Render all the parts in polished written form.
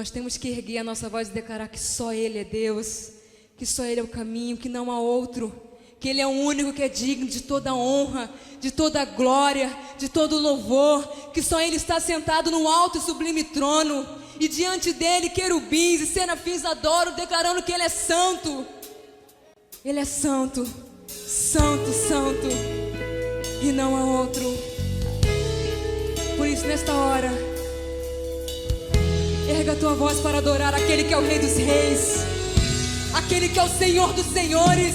Nós temos que erguer a nossa voz e declarar que só Ele é Deus, que só Ele é o caminho, que não há outro, que Ele é o único que é digno de toda honra, de toda glória, de todo louvor, que só Ele está sentado no alto e sublime trono, e diante dEle querubins e serafins adoram, declarando que Ele é santo. Ele é santo, santo, santo, e não há outro. Por isso, nesta hora, erga a tua voz para adorar aquele que é o Rei dos Reis, aquele que é o Senhor dos Senhores,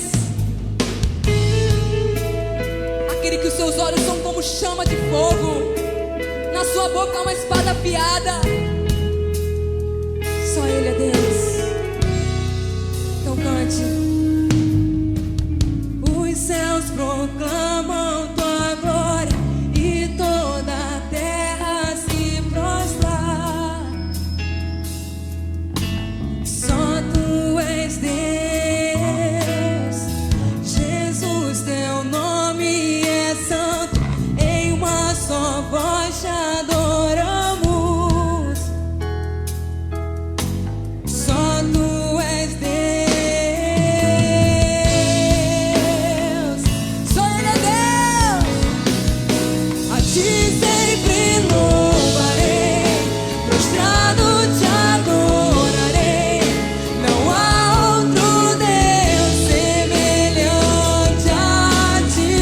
aquele que os seus olhos são como chama de fogo, na sua boca há uma espada afiada. Só Ele é Deus. Então cante. Os céus proclamam tua glória e toda a terra se prostra. Só tu és Deus, Jesus, teu nome é santo, em uma só voz te adoramos. Só tu és Deus, só Ele é Deus. A ti sempre louvarei, prostrado te adorarei. Não há outro Deus semelhante a ti.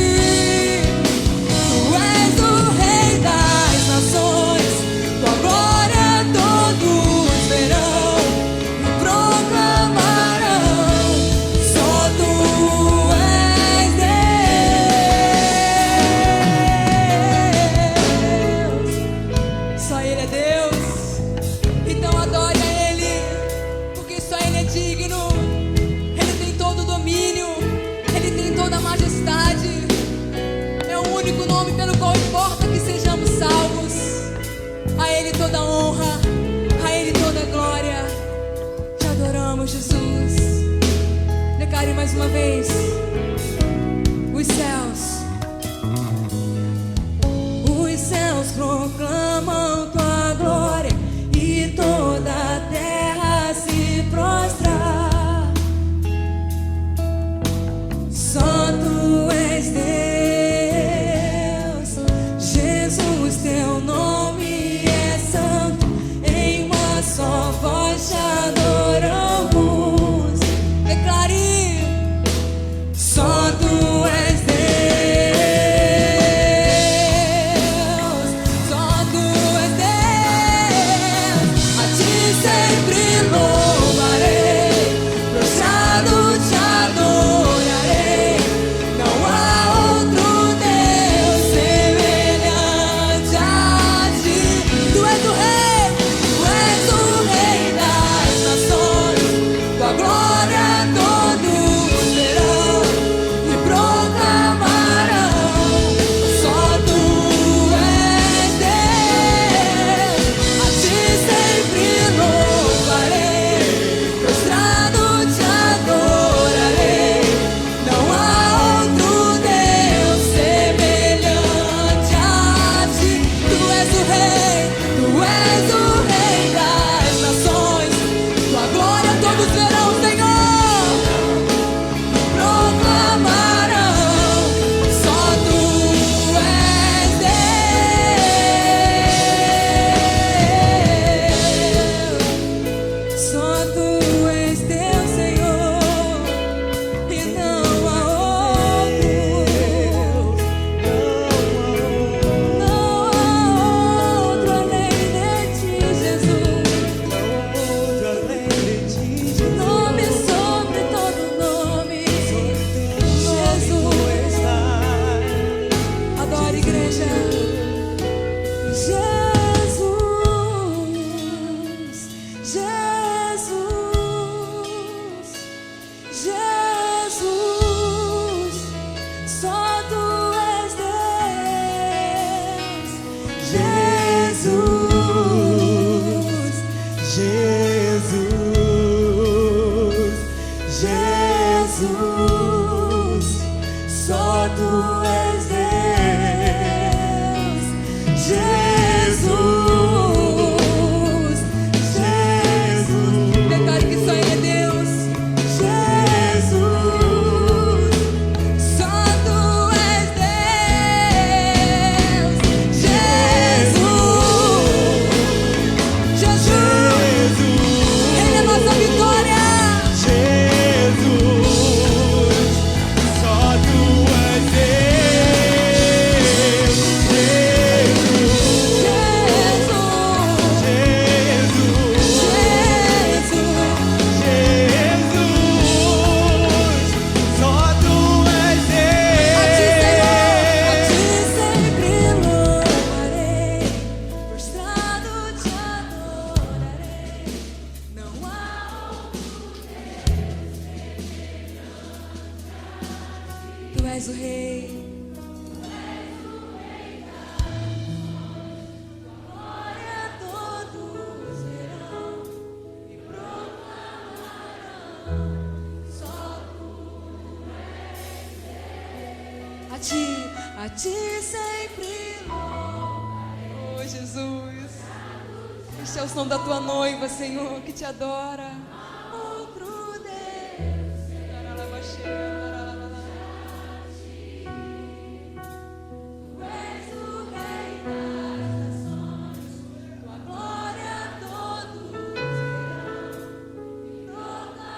Tu és o Rei das nações, tua glória todos verão e proclamarão. Só tu és Deus, só Ele é Deus. Então adore a Ele, porque só Ele é digno. Ele tem todo o domínio, Ele tem toda a majestade. É o único nome pelo qual importa que sejamos salvos. A Ele toda a honra, a Ele toda a glória. Te adoramos, Jesus. Declare mais uma vez. Os céus proclamam tua glória e toda a terra se prostra. Só tu és Deus, Jesus, teu nome é santo, em uma só voz te adoramos. Declare, só tu és Deus. és o Rei. A ti sempre louvarei. Oh, Jesus, este é o som da tua noiva, Senhor, que te adora. Outro Deus, tu és o Rei das nações, tua glória todos verão e proclamarão.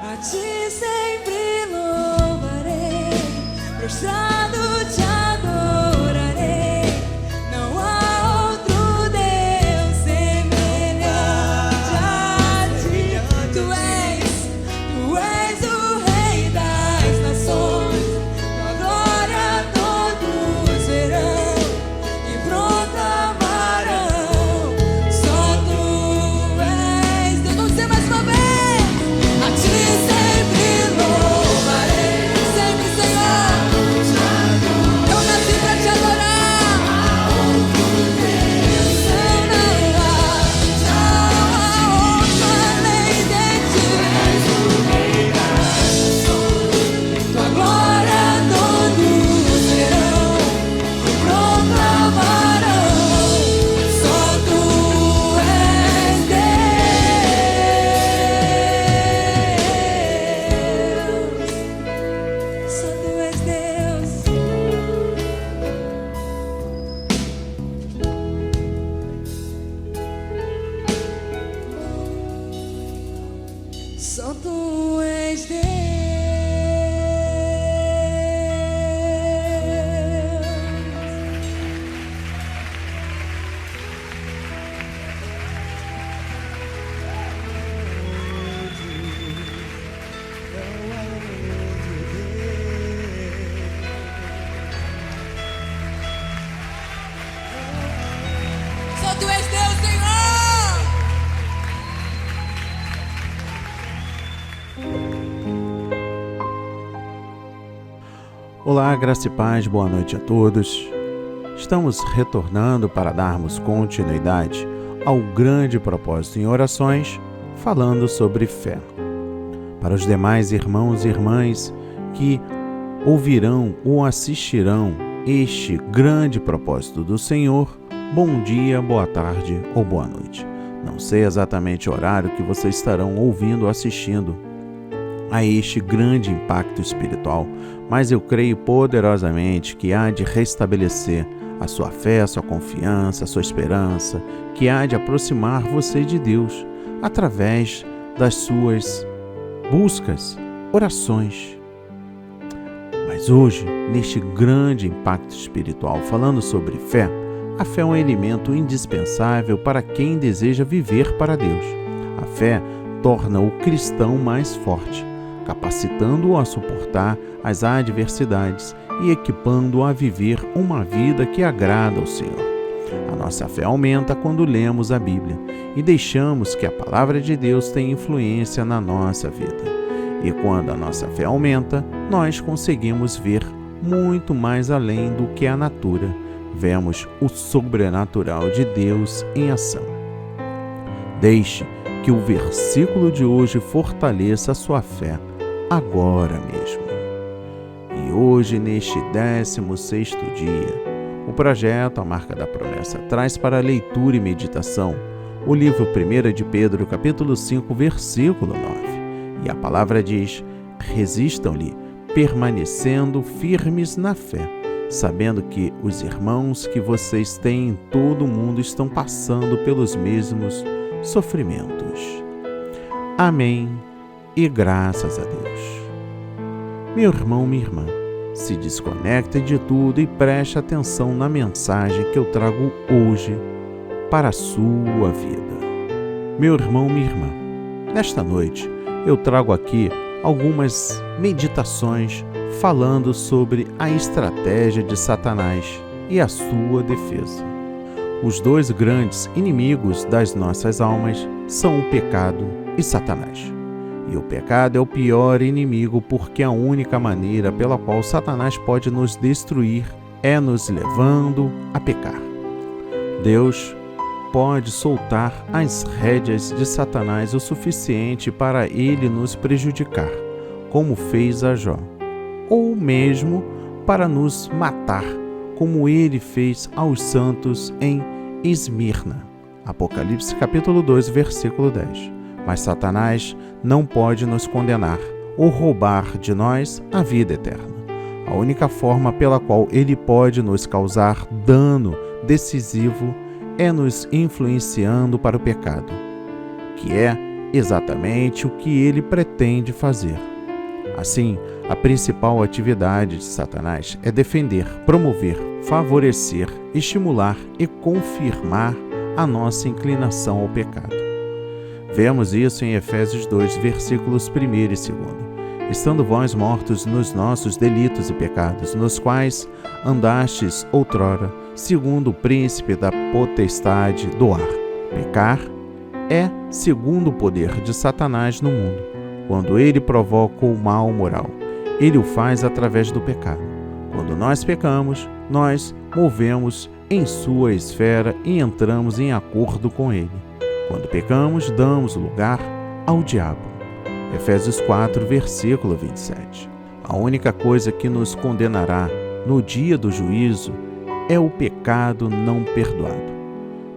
A ti sempre louvarei, prostrado te adorarei. Não há outro Deus semelhante a ti. Tu és o Rei das nações, tua glória todos verão e proclamarão. Só tu és Deus. Vamos dizer mais uma vez. A ti sempre louvarei, sempre, Senhor. Eu nasci pra te adorar. Não há outro além de ti. Tua glória todos verão e proclamarão. Só tu és Deus. Só tu és Deus. Só tu és Deus. Só tu és Deus, Senhor. Olá, graça e paz, boa noite a todos. Estamos retornando para darmos continuidade ao grande propósito em orações, falando sobre fé. Para os demais irmãos e irmãs que ouvirão ou assistirão este grande propósito do Senhor, bom dia, boa tarde ou boa noite. Não sei exatamente o horário que vocês estarão ouvindo ou assistindo a este grande impacto espiritual, mas eu creio poderosamente que há de restabelecer a sua fé, a sua confiança, a sua esperança, que há de aproximar você de Deus através das suas buscas, orações. Mas hoje, neste grande impacto espiritual, falando sobre fé, a fé é um elemento indispensável para quem deseja viver para Deus. A fé torna o cristão mais forte, capacitando-o a suportar as adversidades e equipando-o a viver uma vida que agrada ao Senhor. A nossa fé aumenta quando lemos a Bíblia e deixamos que a palavra de Deus tenha influência na nossa vida. E quando a nossa fé aumenta, nós conseguimos ver muito mais além do que a natura. Vemos o sobrenatural de Deus em ação. Deixe que o versículo de hoje fortaleça a sua fé agora mesmo. E hoje, neste 16º dia, o projeto A Marca da Promessa traz para leitura e meditação o livro 1 de Pedro, capítulo 5, versículo 9. E a palavra diz: resistam-lhe, permanecendo firmes na fé, sabendo que os irmãos que vocês têm em todo o mundo estão passando pelos mesmos sofrimentos. Amém e graças a Deus. Meu irmão, minha irmã, se desconecte de tudo e preste atenção na mensagem que eu trago hoje para a sua vida. Meu irmão, minha irmã, nesta noite eu trago aqui algumas meditações falando sobre a estratégia de Satanás e a sua defesa. Os dois grandes inimigos das nossas almas são o pecado e Satanás. E o pecado é o pior inimigo, porque a única maneira pela qual Satanás pode nos destruir é nos levando a pecar. Deus pode soltar as rédeas de Satanás o suficiente para ele nos prejudicar, como fez a Jó, ou mesmo para nos matar, como ele fez aos santos em Esmirna. Apocalipse capítulo 2, versículo 10. Mas Satanás não pode nos condenar ou roubar de nós a vida eterna. A única forma pela qual ele pode nos causar dano decisivo é nos influenciando para o pecado, que é exatamente o que ele pretende fazer. Assim, a principal atividade de Satanás é defender, promover, favorecer, estimular e confirmar a nossa inclinação ao pecado. Vemos isso em Efésios 2, versículos 1 e 2. Estando vós mortos nos nossos delitos e pecados, nos quais andastes outrora, segundo o príncipe da potestade do ar. Pecar é segundo o poder de Satanás no mundo. Quando ele provoca o mal moral, ele o faz através do pecado. Quando nós pecamos, nós movemos em sua esfera e entramos em acordo com ele. Quando pecamos, damos lugar ao diabo. Efésios 4, versículo 27. A única coisa que nos condenará no dia do juízo é o pecado não perdoado.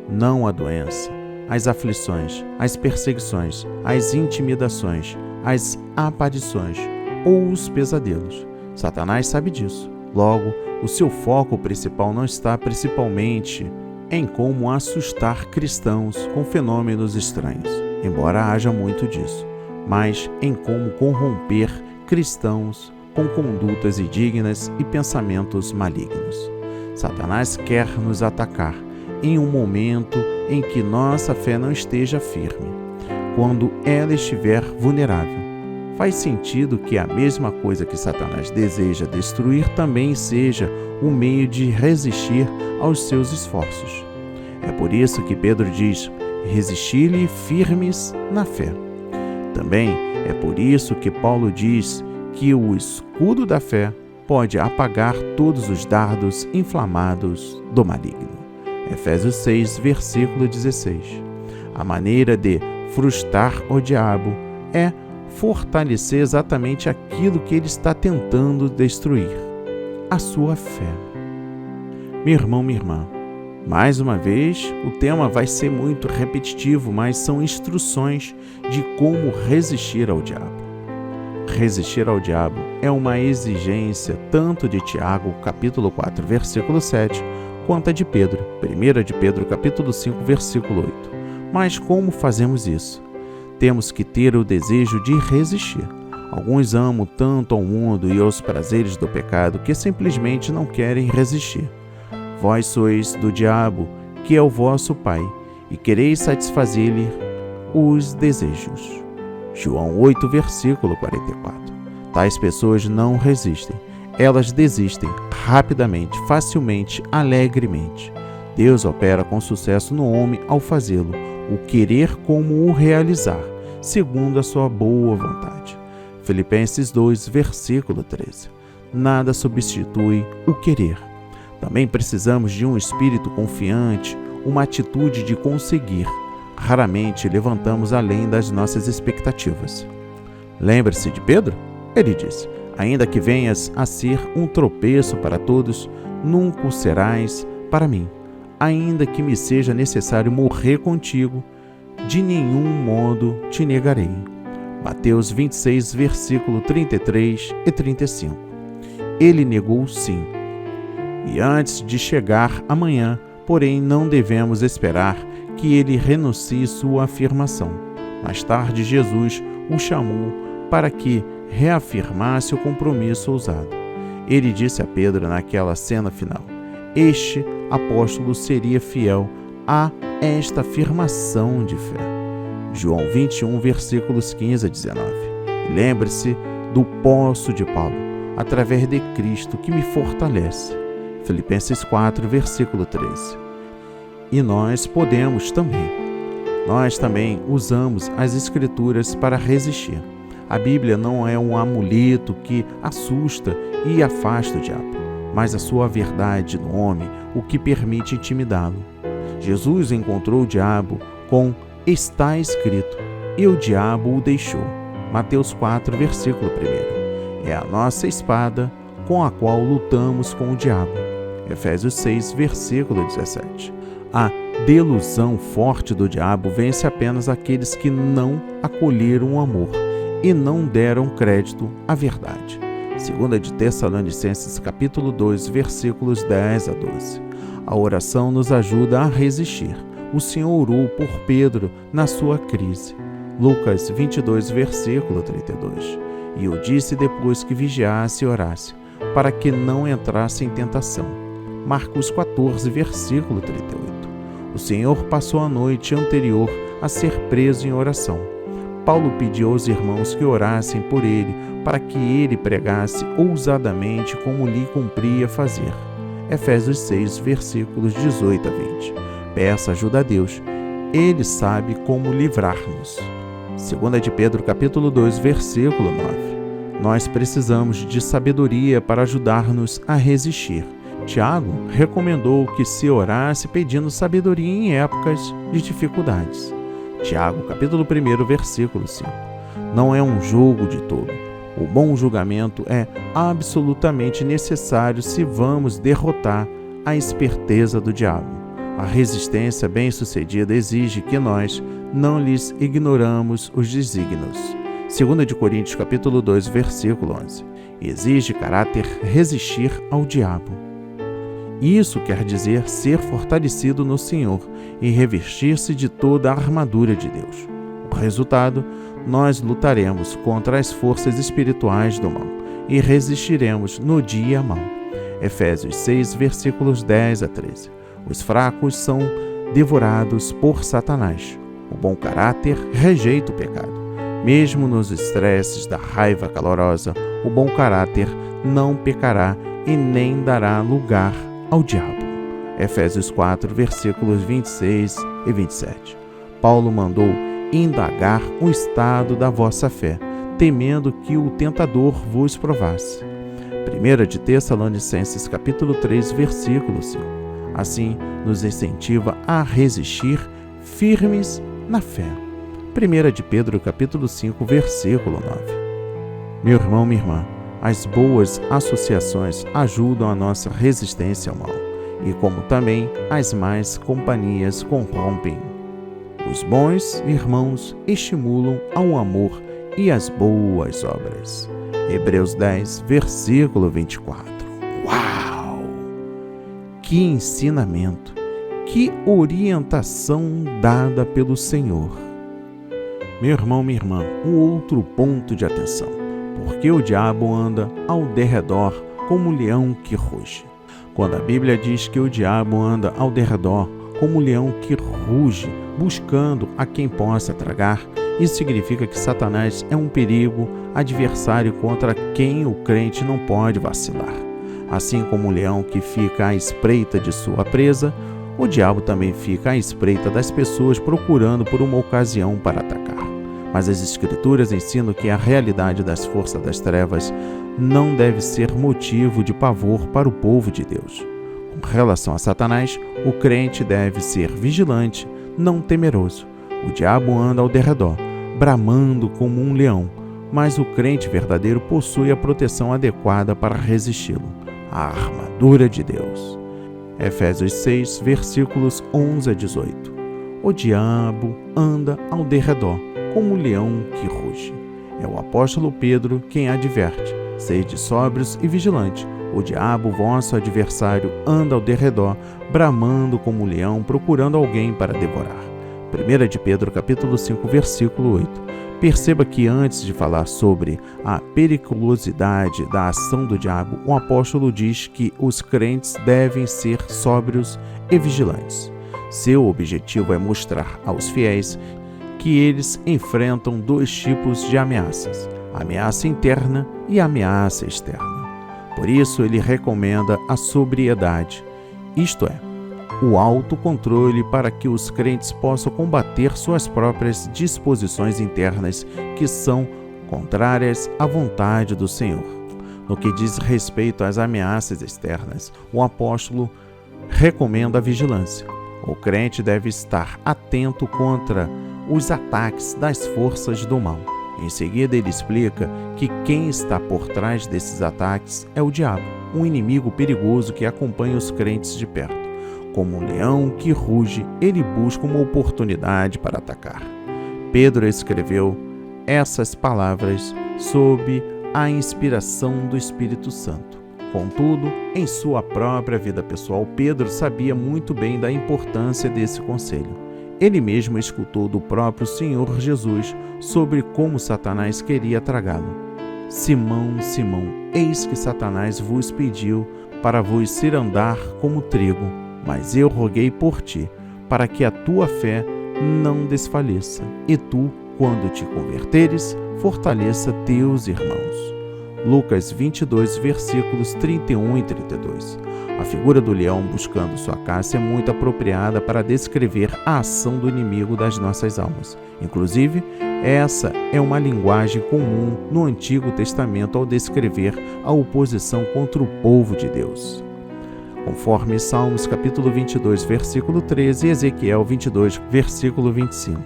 Não a doença, as aflições, as perseguições, as intimidações, as aparições ou os pesadelos. Satanás sabe disso. Logo, o seu foco principal não está principalmente em como assustar cristãos com fenômenos estranhos, embora haja muito disso, mas em como corromper cristãos com condutas indignas e pensamentos malignos. Satanás quer nos atacar em um momento em que nossa fé não esteja firme, quando ela estiver vulnerável. Faz sentido que a mesma coisa que Satanás deseja destruir também seja o meio de resistir aos seus esforços. É por isso que Pedro diz: resisti-lhe firmes na fé. Também é por isso que Paulo diz que o escudo da fé pode apagar todos os dardos inflamados do maligno. Efésios 6, versículo 16. A maneira de frustrar o diabo é fortalecer exatamente aquilo que ele está tentando destruir: a sua fé. Meu irmão, minha irmã, mais uma vez, o tema vai ser muito repetitivo, mas são instruções de como resistir ao diabo. Resistir ao diabo é uma exigência tanto de Tiago, capítulo 4, versículo 7, quanto a de Pedro, 1 de Pedro, capítulo 5, versículo 8. Mas como fazemos isso? Temos que ter o desejo de resistir. Alguns amam tanto ao mundo e aos prazeres do pecado que simplesmente não querem resistir. Vós sois do diabo, que é o vosso pai, e quereis satisfazer-lhe os desejos. João 8, versículo 44. Tais pessoas não resistem. Elas desistem rapidamente, facilmente, alegremente. Deus opera com sucesso no homem ao fazê-lo, o querer como o realizar, segundo a sua boa vontade. Filipenses 2, versículo 13. Nada substitui o querer. Também precisamos de um espírito confiante, uma atitude de conseguir. Raramente levantamos além das nossas expectativas. Lembre-se de Pedro? Ele disse: ainda que venhas a ser um tropeço para todos, nunca o serás para mim. Ainda que me seja necessário morrer contigo, de nenhum modo te negarei. Mateus 26, versículo 33 e 35. Ele negou sim. E antes de chegar amanhã, porém, não devemos esperar que ele renuncie sua afirmação. Mais tarde, Jesus o chamou para que reafirmasse o compromisso ousado. Ele disse a Pedro naquela cena final: este apóstolo seria fiel a esta afirmação de fé. João 21, versículos 15 a 19. Lembre-se do poço de Paulo, através de Cristo que me fortalece. Filipenses 4, versículo 13. E nós podemos também. Nós também usamos as Escrituras para resistir. A Bíblia não é um amuleto que assusta e afasta o diabo, mas a sua verdade no homem, o que permite intimidá-lo. Jesus encontrou o diabo com "está escrito", e o diabo o deixou. Mateus 4, versículo 1. É a nossa espada com a qual lutamos com o diabo. Efésios 6, versículo 17. A delusão forte do diabo vence apenas aqueles que não acolheram o amor e não deram crédito à verdade. 2 de Tessalonicenses capítulo 2, versículos 10 a 12. A oração nos ajuda a resistir. O Senhor orou por Pedro na sua crise. Lucas 22, versículo 32. E o disse depois que vigiasse e orasse, para que não entrasse em tentação. Marcos 14, versículo 38. O Senhor passou a noite anterior a ser preso em oração. Paulo pediu aos irmãos que orassem por ele, para que ele pregasse ousadamente como lhe cumpria fazer. Efésios 6, versículos 18 a 20. Peça ajuda a Deus. Ele sabe como livrar-nos. 2 de Pedro, capítulo 2, versículo 9. Nós precisamos de sabedoria para ajudar-nos a resistir. Tiago recomendou que se orasse pedindo sabedoria em épocas de dificuldades. Tiago, capítulo 1, versículo 5. Não é um jogo de tolo. O bom julgamento é absolutamente necessário se vamos derrotar a esperteza do diabo. A resistência bem-sucedida exige que nós não lhes ignoramos os desígnios. 2 de Coríntios, capítulo 2, versículo 11. Exige caráter resistir ao diabo. Isso quer dizer ser fortalecido no Senhor e revestir-se de toda a armadura de Deus. O resultado, nós lutaremos contra as forças espirituais do mal e resistiremos no dia mau. Efésios 6, versículos 10 a 13. Os fracos são devorados por Satanás. O bom caráter rejeita o pecado. Mesmo nos estresses da raiva calorosa, o bom caráter não pecará e nem dará lugar ao diabo. Efésios 4, versículos 26 e 27. Paulo mandou indagar o estado da vossa fé, temendo que o tentador vos provasse. 1 de Tessalonicenses, capítulo 3, versículo 5. Assim, nos incentiva a resistir firmes na fé. 1 de Pedro, capítulo 5, versículo 9. Meu irmão, minha irmã, as boas associações ajudam a nossa resistência ao mal, e como também as más companhias corrompem. Os bons irmãos estimulam ao amor e às boas obras. Hebreus 10, versículo 24. Uau! Que ensinamento! Que orientação dada pelo Senhor! Meu irmão, minha irmã, um outro ponto de atenção. Porque o diabo anda ao derredor como um leão que ruge. Quando a Bíblia diz que o diabo anda ao derredor como um leão que ruge, buscando a quem possa tragar, isso significa que Satanás é um perigo adversário contra quem o crente não pode vacilar. Assim como o leão que fica à espreita de sua presa, o diabo também fica à espreita das pessoas procurando por uma ocasião para atacar. Mas as Escrituras ensinam que a realidade das forças das trevas não deve ser motivo de pavor para o povo de Deus. Com relação a Satanás, o crente deve ser vigilante, não temeroso. O diabo anda ao derredor, bramando como um leão, mas o crente verdadeiro possui a proteção adequada para resisti-lo, a armadura de Deus. Efésios 6, versículos 11 a 18. O diabo anda ao derredor, como um leão que ruge. É o apóstolo Pedro quem adverte: sede sóbrios e vigilantes. O diabo, vosso adversário, anda ao derredor, bramando como um leão, procurando alguém para devorar. 1 de Pedro, capítulo 5, versículo 8. Perceba que antes de falar sobre a periculosidade da ação do diabo, o apóstolo diz que os crentes devem ser sóbrios e vigilantes. Seu objetivo é mostrar aos fiéis que eles enfrentam dois tipos de ameaças: ameaça interna e ameaça externa. Por isso, ele recomenda a sobriedade, isto é, o autocontrole para que os crentes possam combater suas próprias disposições internas que são contrárias à vontade do Senhor. No que diz respeito às ameaças externas, o apóstolo recomenda a vigilância. O crente deve estar atento contra os ataques das forças do mal. Em seguida, ele explica que quem está por trás desses ataques é o diabo, um inimigo perigoso que acompanha os crentes de perto. Como um leão que ruge, ele busca uma oportunidade para atacar. Pedro escreveu essas palavras sob a inspiração do Espírito Santo. Contudo, em sua própria vida pessoal, Pedro sabia muito bem da importância desse conselho. Ele mesmo escutou do próprio Senhor Jesus sobre como Satanás queria tragá-lo. Simão, Simão, eis que Satanás vos pediu para vos cirandar como trigo, mas eu roguei por ti, para que a tua fé não desfaleça, e tu, quando te converteres, fortaleça teus irmãos. Lucas 22, versículos 31 e 32. A figura do leão buscando sua caça é muito apropriada para descrever a ação do inimigo das nossas almas. Inclusive, essa é uma linguagem comum no Antigo Testamento ao descrever a oposição contra o povo de Deus. Conforme Salmos capítulo 22, versículo 13 e Ezequiel 22, versículo 25.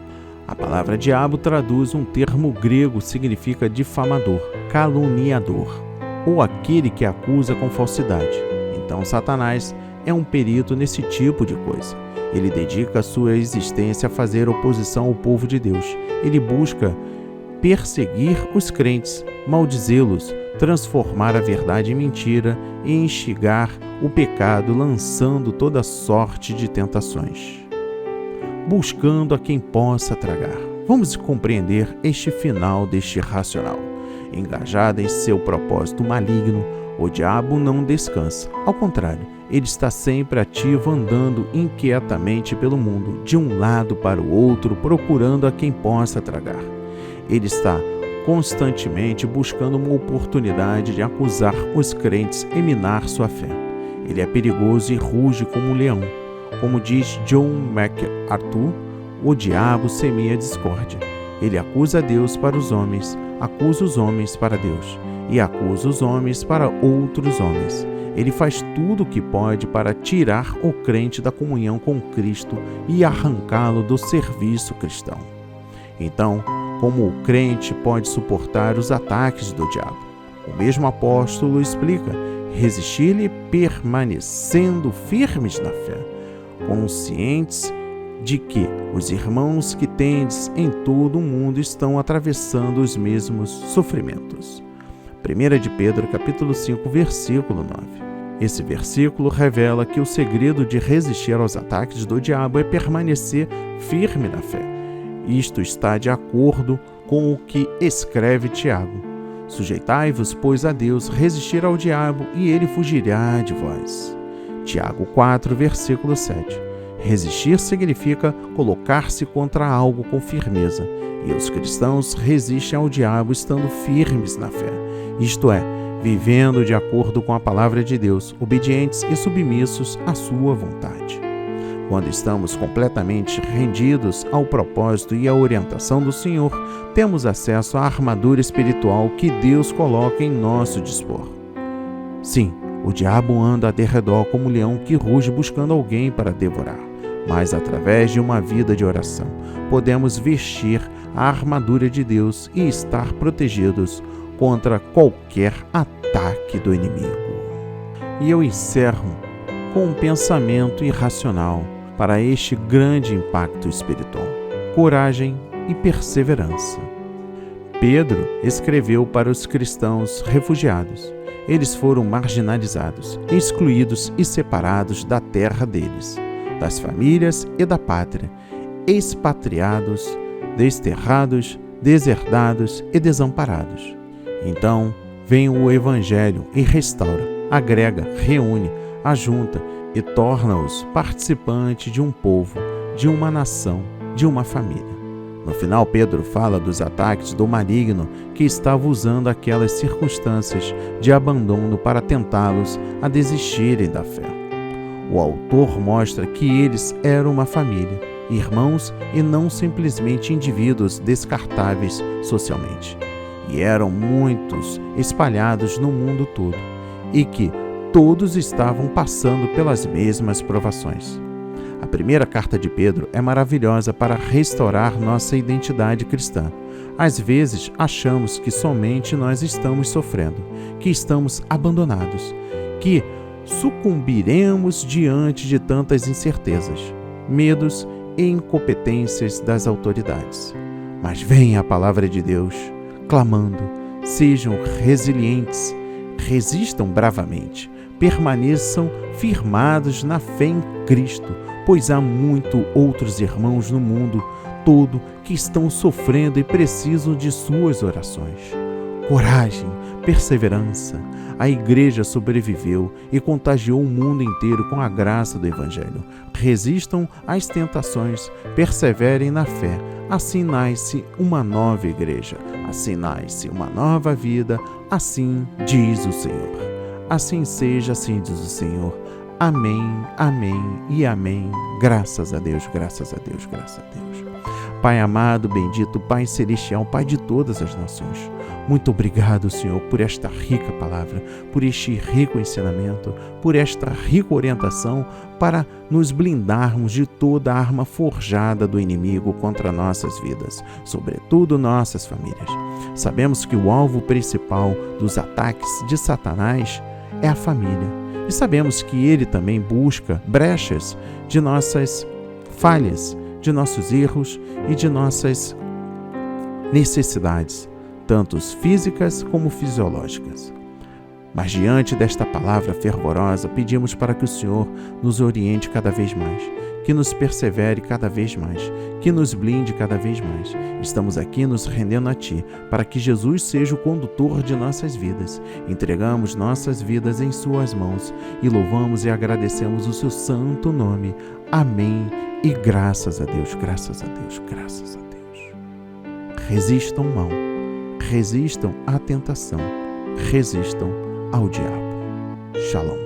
A palavra diabo traduz um termo grego, significa difamador, caluniador, ou aquele que acusa com falsidade. Então, Satanás é um perito nesse tipo de coisa. Ele dedica a sua existência a fazer oposição ao povo de Deus. Ele busca perseguir os crentes, maldizê-los, transformar a verdade em mentira e instigar o pecado, lançando toda sorte de tentações, buscando a quem possa tragar. Vamos compreender este final deste racional. Engajado em seu propósito maligno, o diabo não descansa. Ao contrário, ele está sempre ativo, andando inquietamente pelo mundo, de um lado para o outro, procurando a quem possa tragar. Ele está constantemente buscando uma oportunidade de acusar os crentes e minar sua fé. Ele é perigoso e ruge como um leão. Como diz John MacArthur, o diabo semeia discórdia. Ele acusa Deus para os homens, acusa os homens para Deus e acusa os homens para outros homens. Ele faz tudo o que pode para tirar o crente da comunhão com Cristo e arrancá-lo do serviço cristão. Então, como o crente pode suportar os ataques do diabo? O mesmo apóstolo explica: resistir-lhe permanecendo firmes na fé, conscientes de que os irmãos que tendes em todo o mundo estão atravessando os mesmos sofrimentos. 1 de Pedro, capítulo 5, versículo 9. Esse versículo revela que o segredo de resistir aos ataques do diabo é permanecer firme na fé. Isto está de acordo com o que escreve Tiago: sujeitai-vos, pois, a Deus, resistir ao diabo, e ele fugirá de vós. Tiago 4, versículo 7. Resistir significa colocar-se contra algo com firmeza, e os cristãos resistem ao diabo estando firmes na fé, isto é, vivendo de acordo com a palavra de Deus, obedientes e submissos à sua vontade. Quando estamos completamente rendidos ao propósito e à orientação do Senhor, temos acesso à armadura espiritual que Deus coloca em nosso dispor. Sim, o diabo anda a derredor como um leão que ruge buscando alguém para devorar. Mas através de uma vida de oração, podemos vestir a armadura de Deus e estar protegidos contra qualquer ataque do inimigo. E eu encerro com um pensamento irracional para este grande impacto espiritual: coragem e perseverança. Pedro escreveu para os cristãos refugiados. Eles foram marginalizados, excluídos e separados da terra deles, das famílias e da pátria, expatriados, desterrados, deserdados e desamparados. Então, vem o Evangelho e restaura, agrega, reúne, ajunta e torna-os participantes de um povo, de uma nação, de uma família. No final, Pedro fala dos ataques do maligno que estava usando aquelas circunstâncias de abandono para tentá-los a desistirem da fé. O autor mostra que eles eram uma família, irmãos e não simplesmente indivíduos descartáveis socialmente. E eram muitos espalhados no mundo todo, e que todos estavam passando pelas mesmas provações. A primeira carta de Pedro é maravilhosa para restaurar nossa identidade cristã. Às vezes achamos que somente nós estamos sofrendo, que estamos abandonados, que sucumbiremos diante de tantas incertezas, medos e incompetências das autoridades. Mas vem a palavra de Deus, clamando: sejam resilientes, resistam bravamente, permaneçam firmados na fé em Cristo, pois há muitos outros irmãos no mundo todo que estão sofrendo e precisam de suas orações. Coragem, perseverança. A igreja sobreviveu e contagiou o mundo inteiro com a graça do Evangelho. Resistam às tentações, perseverem na fé. Assim nasce uma nova igreja, assim nasce uma nova vida, assim diz o Senhor. Assim seja, assim diz o Senhor. Amém, amém e amém. Graças a Deus, graças a Deus, graças a Deus. Pai amado, bendito, Pai celestial, Pai de todas as nações, muito obrigado, Senhor, por esta rica palavra, por este rico ensinamento, por esta rica orientação para nos blindarmos de toda a arma forjada do inimigo contra nossas vidas, sobretudo nossas famílias. Sabemos que o alvo principal dos ataques de Satanás é a família, e sabemos que ele também busca brechas de nossas falhas, de nossos erros e de nossas necessidades, tanto físicas como fisiológicas. Mas diante desta palavra fervorosa, pedimos para que o Senhor nos oriente cada vez mais, que nos persevere cada vez mais, que nos blinde cada vez mais. Estamos aqui nos rendendo a Ti, para que Jesus seja o condutor de nossas vidas. Entregamos nossas vidas em Suas mãos e louvamos e agradecemos o Seu santo nome. Amém. E graças a Deus, graças a Deus, graças a Deus. Resistam mal, resistam à tentação, resistam ao diabo. Shalom.